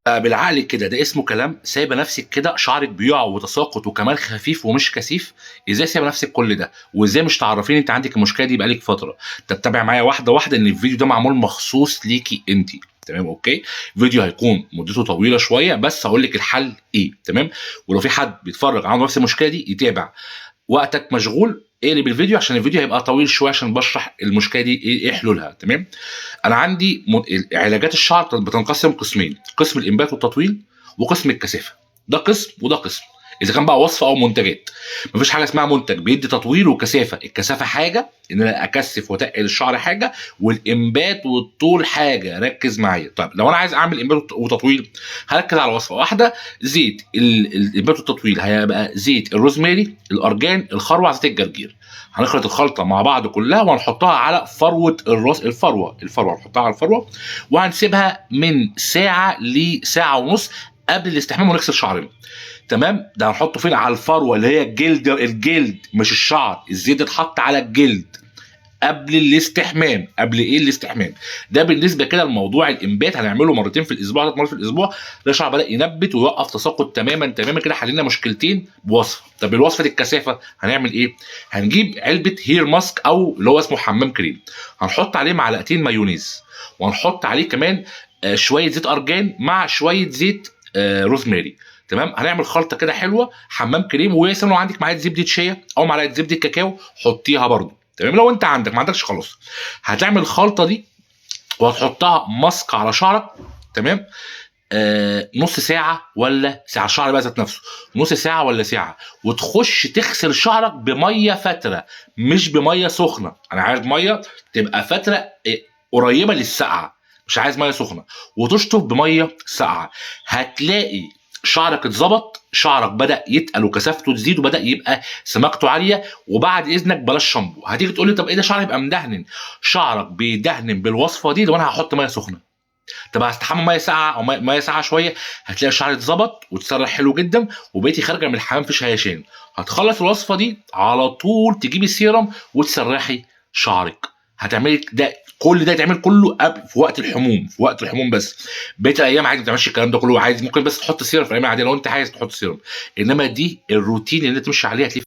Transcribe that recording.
بالعقل كده ده اسمه كلام. سايبه نفسك كده شعرك بيقع وتساقط وكمان خفيف ومش كثيف؟ ازاي سايبه نفسك كل ده؟ وازاي مش تعرفين انت عندك المشكله دي بقالك فتره؟ تتبع معايا واحده واحده ان الفيديو ده معمول مخصوص ليكي انت. تمام اوكي. فيديو هيكون مدته طويله شويه بس هقول لك الحل ايه. تمام. ولو في حد بيتفرج عنده نفس المشكله دي يتابع. وقتك مشغول اقلب الفيديو عشان الفيديو هيبقى طويل شويه عشان بشرح المشكله دي ايه حلولها. تمام. انا عندي علاجات الشعر بتنقسم قسمين: قسم الانبات والتطويل وقسم الكثافه. ده قسم وده قسم. اذا كان بقى وصفه او منتجات، مفيش حاجه اسمها منتج بيدي تطويل وكثافه. الكثافه حاجه ان انا اكثف واتقل الشعر حاجه، والانبات والطول حاجه. ركز معايا. طيب لو انا عايز اعمل انبات وتطويل هركز على وصفه واحده. زيت الانبات والتطويل هيبقى زيت الروزماري، الارجان، الخروع، زيت الجرجير. هنخلط الخلطه مع بعض كلها وهنحطها على فروه الراس. الفروه نحطها على الفروه وهنسيبها من ساعه لساعه ونص قبل الاستحمام ونغسل شعرنا. تمام. ده هنحطه فين؟ على الفروه اللي هي الجلد مش الشعر. الزيت ده اتحط على الجلد قبل الاستحمام. قبل ايه الاستحمام؟ ده بالنسبه كده لموضوع الانبات. هنعمله مرتين في الاسبوع، 3 مرات في الاسبوع. ده الشعر بدا ينبت ويوقف تساقط تماما تماما. كده حلينا مشكلتين بوصفه. طب الوصفه الكثافه هنعمل ايه؟ هنجيب علبه هير ماسك او اللي هو اسمه حمام كريم. هنحط عليه معلقتين مايونيز، وهنحط عليه كمان شويه زيت ارجان مع شويه زيت روزماري. تمام. هنعمل خلطه كده حلوه حمام كريم. ويا سلام لو عندك معلقه زبده شيا او معلقه زبده كاكاو حطيها برده. تمام. لو انت عندك ما عندكش خلاص هتعمل الخلطه دي وهتحطها ماسك على شعرك. تمام. نص ساعه ولا ساعه. الشعر بقى ذات نفسه نص ساعه ولا ساعه. وتخش تغسل شعرك بميه فتره مش بميه سخنه. انا عايز ميه تبقى فتره قريبه للسقعه، مش عايز ميه سخنه. وتشطف بميه ساقعه. هتلاقي شعرك اتظبط. شعرك بدا يتقل وكثافته تزيد وبدا يبقى سماكته عاليه. وبعد اذنك بلاش شامبو. هتيجي تقول لي طب ايه ده شعري يبقى مدهن؟ شعرك بيدهن بالوصفه دي لو انا هحط ميه سخنه. طب هستحمى ميه ساقعه او ميه ساقعه شويه، هتلاقي الشعر اتظبط وتسرح حلو جدا وبقيتي خارجه من الحمام فيش هيشان. هتخلص الوصفه دي على طول تجيبي السيرم وتسرحي شعرك. هتعملي ده كل ده يتعمل كله في وقت الحموم. في وقت الحموم بس. بقيه الايام عادي ما تعملش الكلام ده كله. عادي ممكن بس تحط سيرم في الايام العاديه لو انت عايز تحط سيرم. انما دي الروتين اللي انت تمشي عليه هتلاقيه